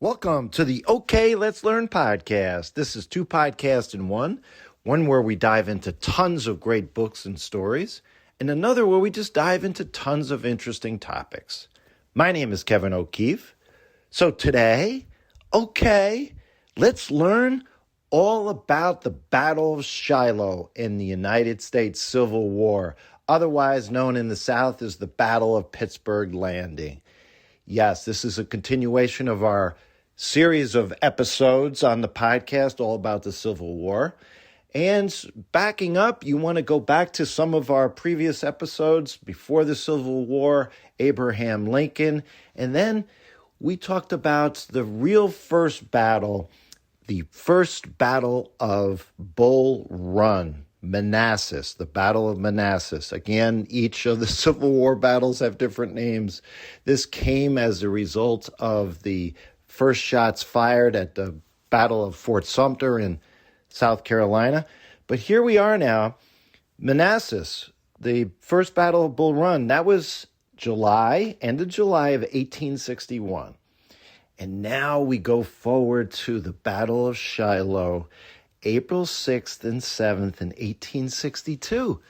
Welcome to the OK, Let's Learn podcast. This is two podcasts in one where we dive into tons of great books and stories, and another where we just dive into tons of interesting topics. My name is Kevin O'Keefe. So today, let's learn all about the Battle of Shiloh in the United States Civil War, otherwise known in the South as the Battle of Pittsburg Landing. Yes, this is a continuation of our series of episodes on the podcast all about the Civil War. And backing up, you want to go back to some of our previous episodes before the Civil War, Abraham Lincoln, and then we talked about the real first battle, the first battle of Bull Run, Manassas, the Battle of Manassas. Again, each of the Civil War battles have different names. This came as a result of the first shots fired at the Battle of Fort Sumter in South Carolina. But here we are now, Manassas, the first Battle of Bull Run. That was end of July of 1861. And now we go forward to the Battle of Shiloh, April 6th and 7th in 1862.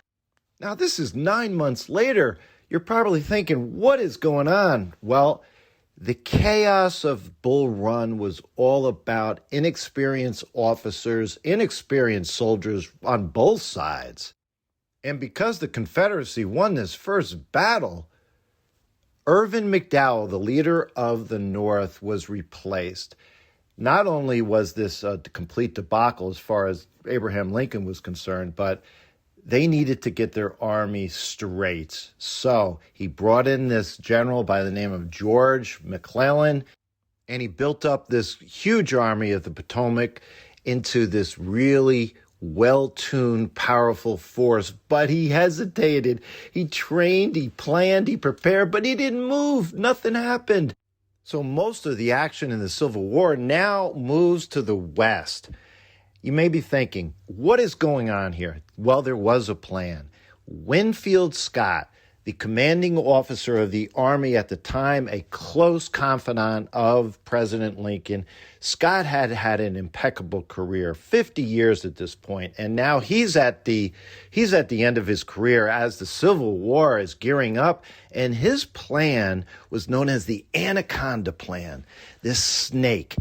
Now, this is 9 months later. You're probably thinking, what is going on? Well, the chaos of Bull Run was all about inexperienced officers, inexperienced soldiers on both sides. And because the Confederacy won this first battle, Irvin McDowell, the leader of the North, was replaced. Not only was this a complete debacle as far as Abraham Lincoln was concerned, but they needed to get their army straight. So he brought in this general by the name of George McClellan, and he built up this huge army of the Potomac into this really well-tuned, powerful force. But he hesitated. He trained, he planned, he prepared, but he didn't move. Nothing happened. So most of the action in the Civil War now moves to the west. You may be thinking, what is going on here? Well, there was a plan. Winfield Scott, the commanding officer of the Army at the time, a close confidant of President Lincoln, Scott had had an impeccable career, 50 years at this point, and now he's at the end of his career as the Civil War is gearing up, and his plan was known as the Anaconda Plan, this snake.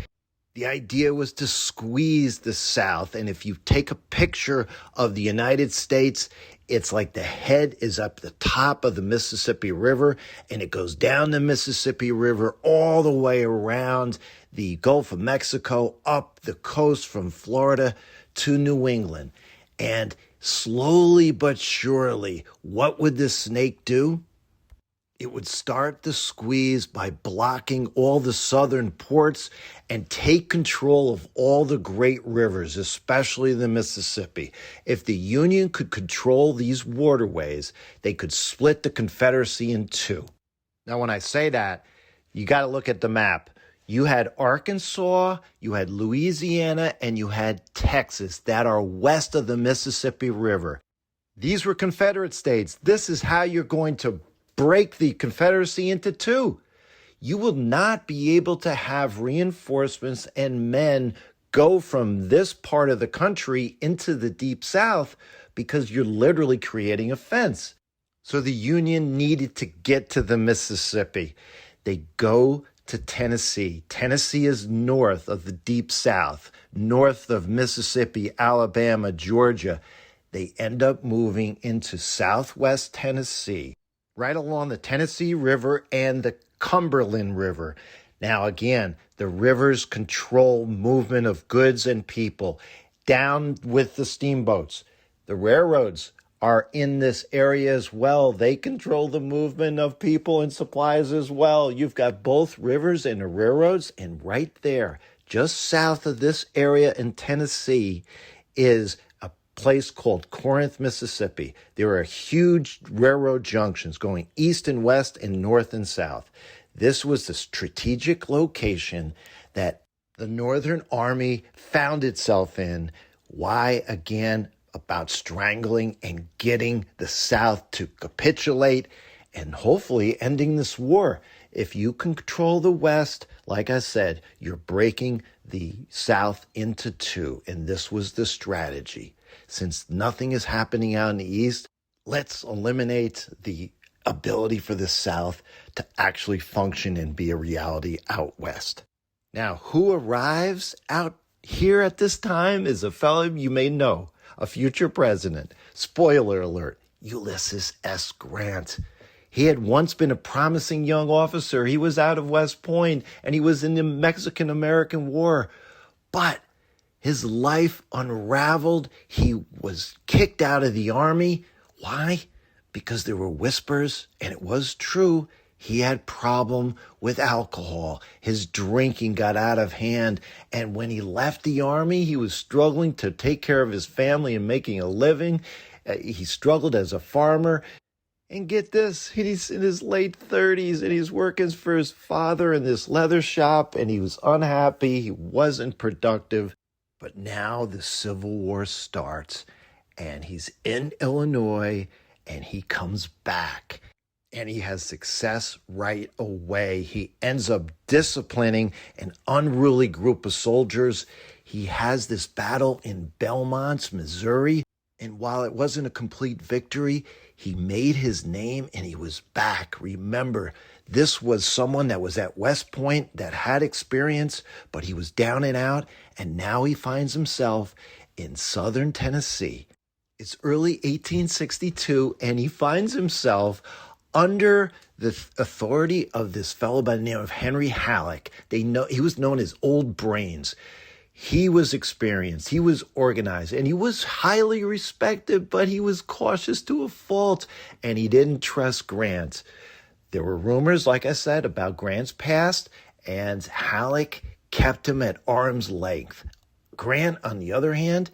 The idea was to squeeze the South, and if you take a picture of the United States, it's like the head is up the top of the Mississippi River, and it goes down the Mississippi River all the way around the Gulf of Mexico, up the coast from Florida to New England. And slowly but surely, what would this snake do? It would start the squeeze by blocking all the southern ports and take control of all the great rivers, especially the Mississippi. If the Union could control these waterways, they could split the Confederacy in two. Now, when I say that, you got to look at the map. You had Arkansas, you had Louisiana, and you had Texas that are west of the Mississippi River. These were Confederate states. This is how you're going to break the Confederacy into two. You will not be able to have reinforcements and men go from this part of the country into the Deep South because you're literally creating a fence. So the Union needed to get to the Mississippi. They go to Tennessee. Tennessee is north of the Deep South, north of Mississippi, Alabama, Georgia. They end up moving into southwest Tennessee, right along the Tennessee River and the Cumberland River. Now, again, the rivers control movement of goods and people. Down with the steamboats. The railroads are in this area as well. They control the movement of people and supplies as well. You've got both rivers and the railroads, and right there, just south of this area in Tennessee, is place called Corinth, Mississippi. There are huge railroad junctions going east and west and north and south. This was the strategic location that the Northern Army found itself in. Why? Again, about strangling and getting the South to capitulate and hopefully ending this war. If you control the West, like I said, you're breaking the South into two. And this was the strategy. Since nothing is happening out in the East, let's eliminate the ability for the South to actually function and be a reality out West. Now, who arrives out here at this time is a fellow you may know, a future president. Spoiler alert, Ulysses S. Grant. He had once been a promising young officer. He was out of West Point and he was in the Mexican-American War. But his life unraveled. He was kicked out of the army. Why? Because there were whispers, and it was true. He had problem with alcohol. His drinking got out of hand. And when he left the army, he was struggling to take care of his family and making a living. He struggled as a farmer. And get this, he's in his late 30s and he's working for his father in this leather shop and he was unhappy. He wasn't productive. But now the Civil War starts and he's in Illinois and he comes back and he has success right away. He ends up disciplining an unruly group of soldiers. He has this battle in Belmont, Missouri. And while it wasn't a complete victory, he made his name and he was back. Remember, this was someone that was at West Point that had experience, but he was down and out. And now he finds himself in southern Tennessee. It's early 1862, and he finds himself under the authority of this fellow by the name of Henry Halleck. He was known as Old Brains. He was experienced, he was organized, and he was highly respected, but he was cautious to a fault, and he didn't trust Grant. There were rumors, like I said, about Grant's past, and Halleck kept him at arm's length. Grant, on the other hand,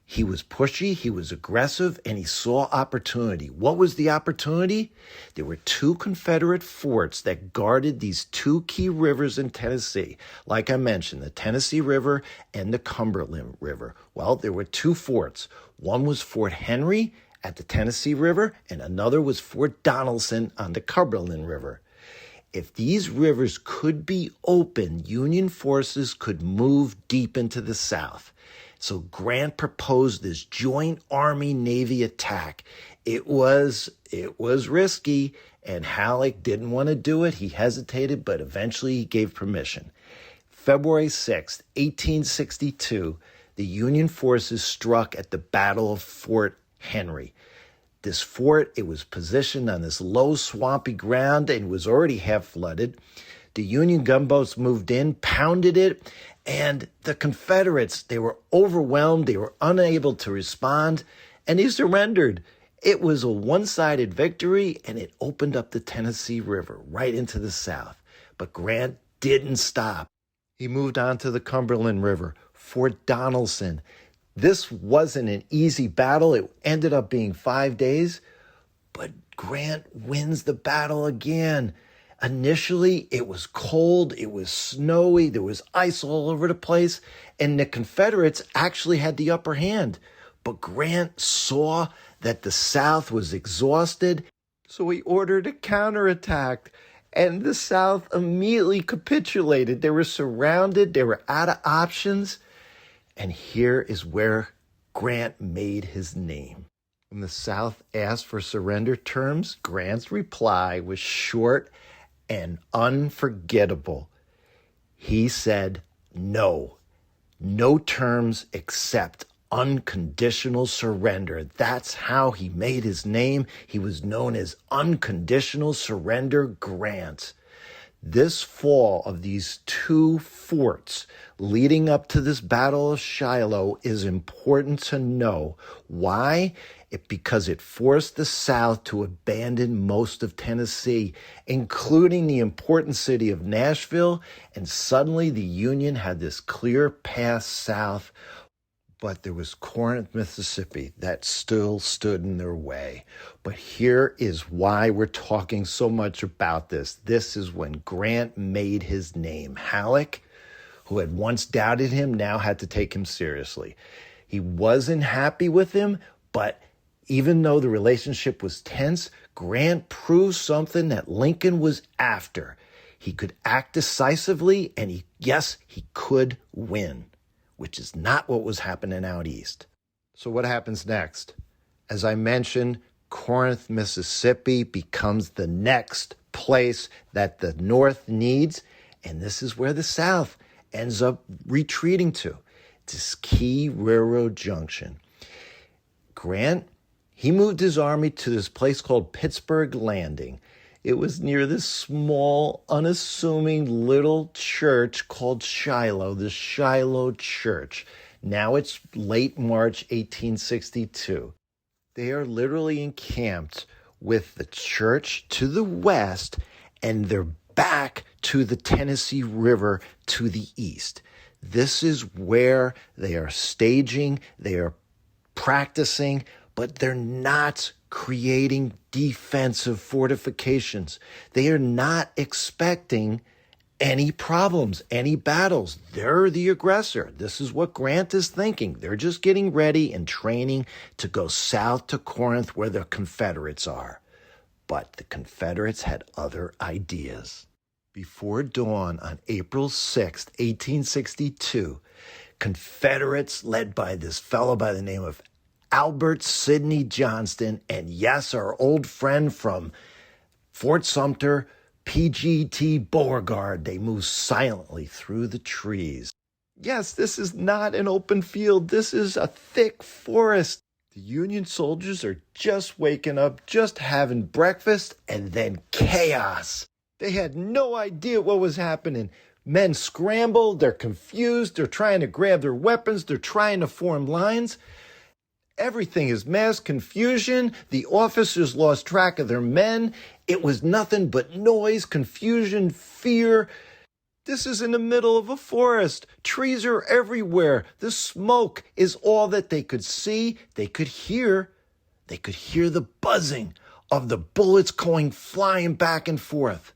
he was pushy, he was aggressive, and he saw opportunity. What was the opportunity? There were two Confederate forts that guarded these two key rivers in Tennessee. Like I mentioned, the Tennessee River and the Cumberland River. Well, there were two forts. One was Fort Henry at the Tennessee River, and another was Fort Donelson on the Cumberland River. If these rivers could be opened, Union forces could move deep into the South. So Grant proposed this joint Army-Navy attack. It was risky, and Halleck didn't want to do it. He hesitated, but eventually he gave permission. February 6th, 1862, the Union forces struck at the Battle of Fort Henry. This fort, it was positioned on this low, swampy ground and was already half flooded. The Union gunboats moved in, pounded it, and the Confederates, they were overwhelmed. They were unable to respond, and they surrendered. It was a one-sided victory, and it opened up the Tennessee River right into the South. But Grant didn't stop. He moved on to the Cumberland River, Fort Donelson. This wasn't an easy battle. It ended up being 5 days, but Grant wins the battle again. Initially, it was cold, it was snowy, there was ice all over the place, and the Confederates actually had the upper hand. But Grant saw that the South was exhausted, so he ordered a counterattack, and the South immediately capitulated. They were surrounded, they were out of options, and here is where Grant made his name. When the South asked for surrender terms, Grant's reply was short and unforgettable. He said, no terms except unconditional surrender. That's how he made his name. He was known as Unconditional Surrender Grant. This fall of these two forts leading up to this Battle of Shiloh is important to know. Why? Because it forced the South to abandon most of Tennessee, including the important city of Nashville, and suddenly the Union had this clear path south. But there was Corinth, Mississippi that still stood in their way. But here is why we're talking so much about this. This is when Grant made his name. Halleck, who had once doubted him, now had to take him seriously. He wasn't happy with him, but even though the relationship was tense, Grant proved something that Lincoln was after. He could act decisively, and he could win, which is not what was happening out east. So what happens next? As I mentioned, Corinth, Mississippi becomes the next place that the North needs, and this is where the South ends up retreating to, this key railroad junction. Grant, he moved his army to this place called Pittsburg Landing. It was near this small, unassuming little church called Shiloh, the Shiloh Church. Now it's late March 1862. They are literally encamped with the church to the west and their back to the Tennessee River to the east. This is where they are staging, they are practicing, but they're not creating defensive fortifications. They are not expecting any problems, any battles. They're the aggressor. This is what Grant is thinking. They're just getting ready and training to go south to Corinth where the Confederates are. But the Confederates had other ideas. Before dawn on April 6th, 1862, Confederates led by this fellow by the name of Albert Sidney Johnston, and yes, our old friend from Fort Sumter, P.G.T. Beauregard, they move silently through the trees. Yes, this is not an open field. This is a thick forest. The Union soldiers are just waking up, just having breakfast, and then chaos. They had no idea what was happening. Men scrambled, they're confused, they're trying to grab their weapons, they're trying to form lines. Everything is mass confusion. The officers lost track of their men. It was nothing but noise, confusion, fear. This is in the middle of a forest. Trees are everywhere. The smoke is all that they could see. They could hear the buzzing of the bullets going flying back and forth.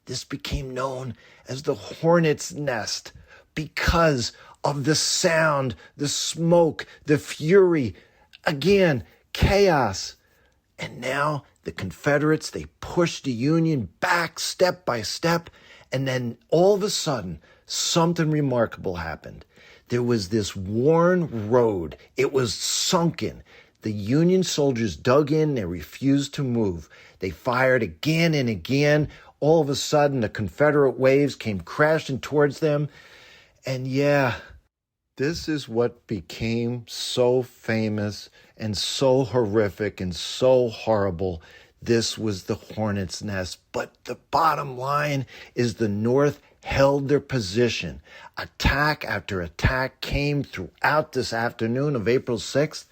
This became known as the hornet's nest because of the sound, the smoke, the fury. Again, chaos. And now the Confederates, they pushed the Union back step by step. And then all of a sudden, something remarkable happened. There was this worn road. It was sunken. The Union soldiers dug in. They refused to move. They fired again and again. All of a sudden, the Confederate waves came crashing towards them. And yeah, this is what became so famous and so horrific and so horrible. This was the hornet's nest. But the bottom line is the North held their position. Attack after attack came throughout this afternoon of April 6th.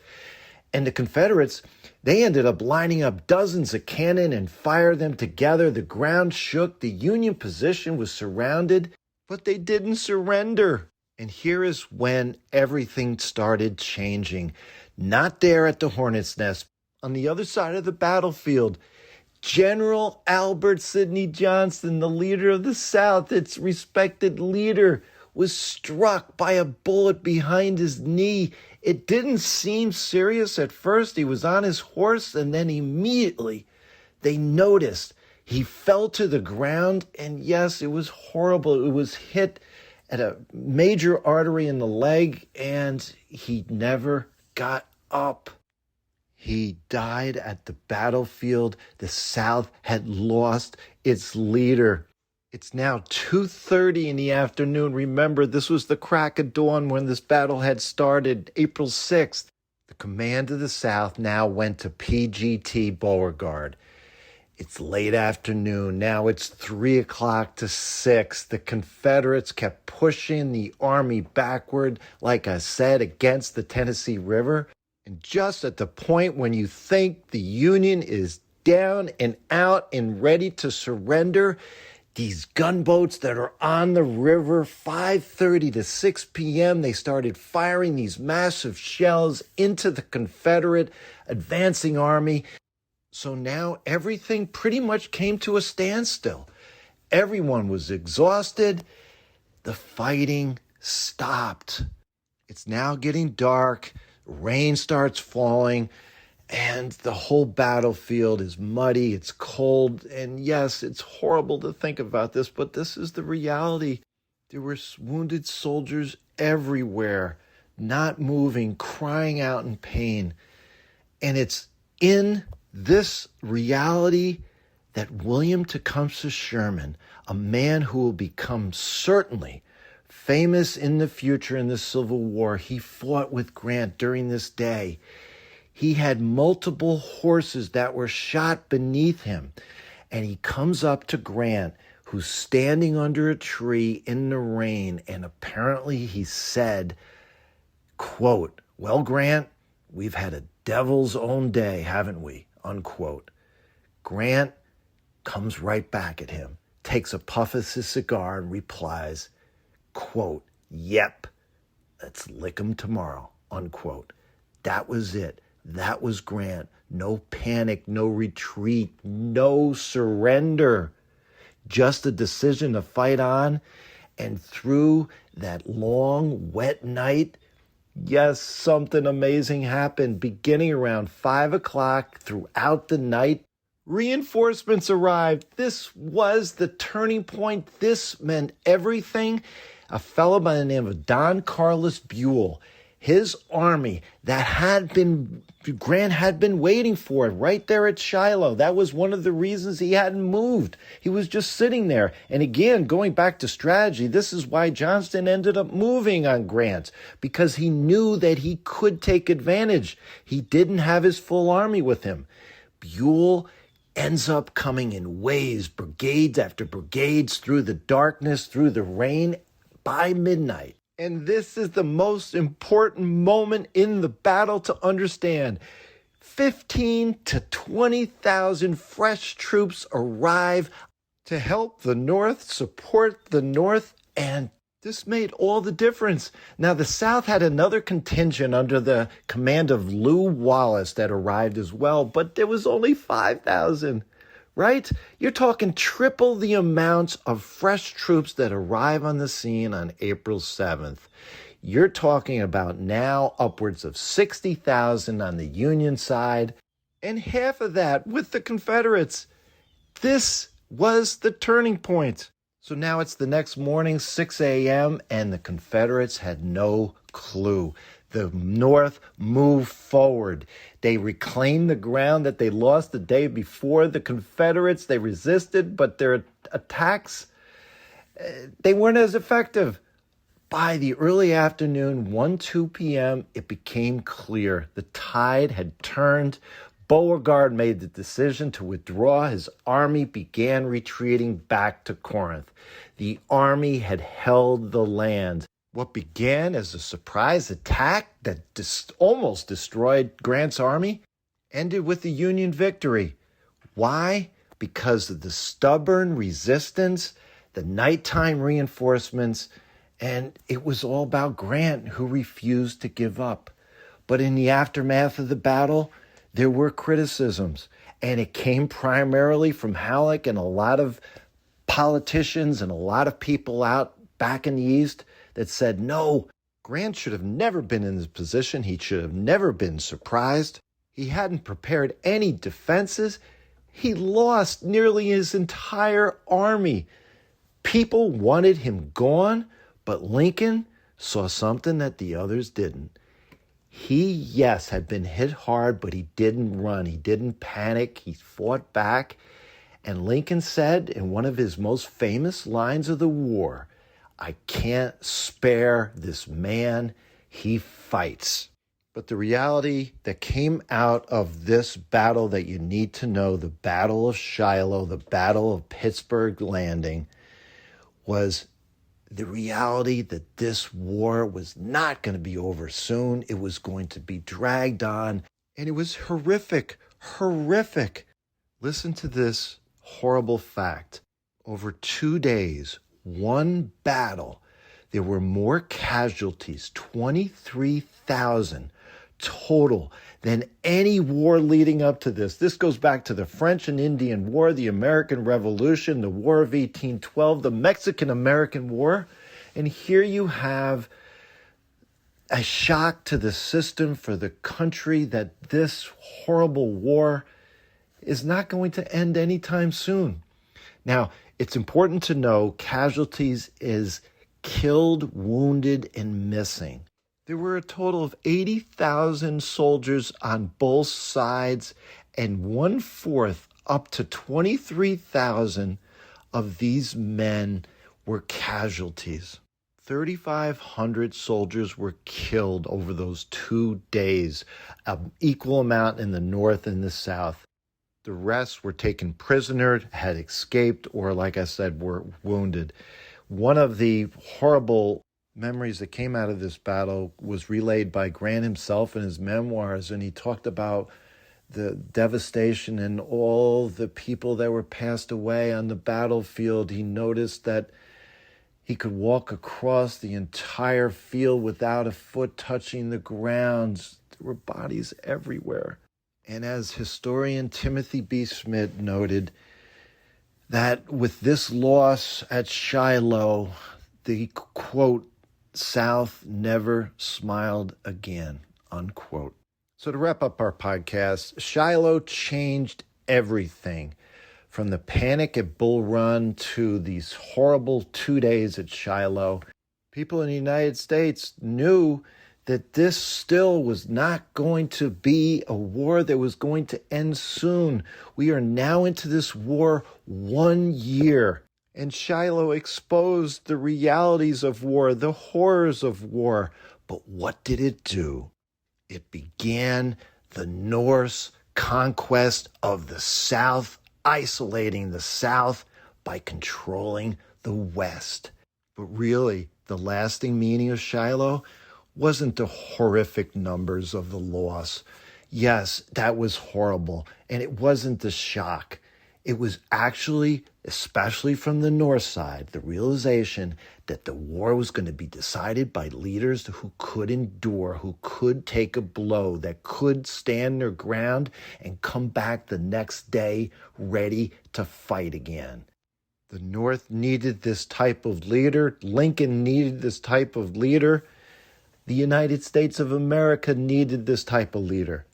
And the Confederates, they ended up lining up dozens of cannon and fired them together. The ground shook. The Union position was surrounded, but they didn't surrender. And here is when everything started changing. Not there at the Hornet's Nest. On the other side of the battlefield, General Albert Sidney Johnston, the leader of the South, its respected leader, was struck by a bullet behind his knee. It didn't seem serious at first. He was on his horse, and then immediately they noticed he fell to the ground. And yes, it was horrible. It was hit at a major artery in the leg, and he never got up. He died at the battlefield. The South had lost its leader. It's now 2:30 in the afternoon. Remember, this was the crack of dawn when this battle had started, April 6th. The command of the South now went to P.G.T. Beauregard. It's late afternoon. Now it's 3 o'clock to 6. The Confederates kept pushing the army backward, like I said, against the Tennessee River. And just at the point when you think the Union is down and out and ready to surrender, these gunboats that are on the river, 5:30 to 6 p.m., they started firing these massive shells into the Confederate advancing army. So now everything pretty much came to a standstill. Everyone was exhausted. The fighting stopped. It's now getting dark. Rain starts falling. And the whole battlefield is muddy, it's cold, and yes, it's horrible to think about this, but this is the reality. There were wounded soldiers everywhere, not moving, crying out in pain. And it's in this reality that William Tecumseh Sherman, a man who will become certainly famous in the future in the Civil War, he fought with Grant during this day. He had multiple horses that were shot beneath him. And he comes up to Grant, who's standing under a tree in the rain. And apparently he said, quote, "Well, Grant, we've had a devil's own day, haven't we?" Unquote. Grant comes right back at him, takes a puff of his cigar and replies, quote, "Yep, let's lick 'em tomorrow," unquote. That was it. That was Grant. No panic, no retreat, no surrender. Just a decision to fight on. And through that long, wet night, yes, something amazing happened. Beginning around 5 o'clock throughout the night, reinforcements arrived. This was the turning point. This meant everything. A fellow by the name of Don Carlos Buell, his army that Grant had been waiting for right there at Shiloh. That was one of the reasons he hadn't moved. He was just sitting there. And again, going back to strategy, this is why Johnston ended up moving on Grant, because he knew that he could take advantage. He didn't have his full army with him. Buell ends up coming in waves, brigades after brigades, through the darkness, through the rain, by midnight. And this is the most important moment in the battle to understand. 15 to 20,000 fresh troops arrive to help the North, support the North, and this made all the difference. Now, the South had another contingent under the command of Lew Wallace that arrived as well, but there was only 5,000. Right? You're talking triple the amount of fresh troops that arrive on the scene on April 7th. You're talking about now upwards of 60,000 on the Union side, and half of that with the Confederates. This was the turning point. So now it's the next morning, 6 a.m., and the Confederates had no clue. The North moved forward. They reclaimed the ground that they lost the day before. The Confederates, they resisted, but their attacks, they weren't as effective. By the early afternoon, 2 p.m., it became clear. The tide had turned. Beauregard made the decision to withdraw. His army began retreating back to Corinth. The army had held the land. What began as a surprise attack that almost destroyed Grant's army ended with a Union victory. Why? Because of the stubborn resistance, the nighttime reinforcements, and it was all about Grant, who refused to give up. But in the aftermath of the battle, there were criticisms, and it came primarily from Halleck and a lot of politicians and a lot of people out back in the East that said, no, Grant should have never been in this position. He should have never been surprised. He hadn't prepared any defenses. He lost nearly his entire army. People wanted him gone, but Lincoln saw something that the others didn't. He, yes, had been hit hard, but he didn't run. He didn't panic. He fought back. And Lincoln said in one of his most famous lines of the war, "I can't spare this man. He fights." But the reality that came out of this battle that you need to know, the Battle of Shiloh, the Battle of Pittsburg Landing, was the reality that this war was not going to be over soon. It was going to be dragged on, and it was horrific, horrific. Listen to this horrible fact. Over 2 days, one battle, there were more casualties, 23,000 total, than any war leading up to this. This goes back to the French and Indian War, the American Revolution, the War of 1812, the Mexican-American War. And here you have a shock to the system for the country that this horrible war is not going to end anytime soon. Now, it's important to know casualties is killed, wounded, and missing. There were a total of 80,000 soldiers on both sides, and 1/4, up to 23,000 of these men were casualties. 3,500 soldiers were killed over those 2 days, an equal amount in the north and the south. The rest were taken prisoner, had escaped, or like I said, were wounded. One of the horrible memories that came out of this battle was relayed by Grant himself in his memoirs, and he talked about the devastation and all the people that were passed away on the battlefield. He noticed that he could walk across the entire field without a foot touching the ground. There were bodies everywhere. And as historian Timothy B. Smith noted, that with this loss at Shiloh, the, quote, South never smiled again, unquote. So to wrap up our podcast, Shiloh changed everything, from the panic at Bull Run to these horrible 2 days at Shiloh. People in the United States knew that this still was not going to be a war that was going to end soon. We are now into this war 1 year. And Shiloh exposed the realities of war, the horrors of war. But what did it do? It began the Norse conquest of the South, isolating the South by controlling the West. But really, the lasting meaning of Shiloh wasn't the horrific numbers of the loss. Yes, that was horrible. And it wasn't the shock. It was actually, especially from the North side, the realization that the war was going to be decided by leaders who could endure, who could take a blow, that could stand their ground and come back the next day ready to fight again. The North needed this type of leader. Lincoln needed this type of leader. The United States of America needed this type of leader.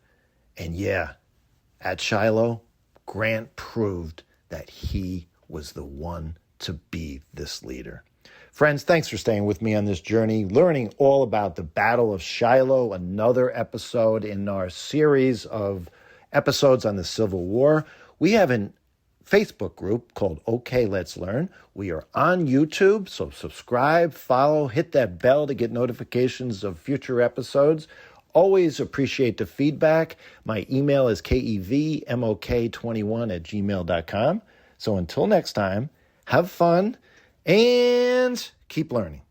And yeah, at Shiloh, Grant proved that he was the one to be this leader. Friends, thanks for staying with me on this journey, learning all about the Battle of Shiloh, another episode in our series of episodes on the Civil War. We have an Facebook group called OK Let's Learn. We are on YouTube, so subscribe, follow, hit that bell to get notifications of future episodes. Always appreciate the feedback. My email is kevmok21@gmail.com. So until next time, have fun and keep learning.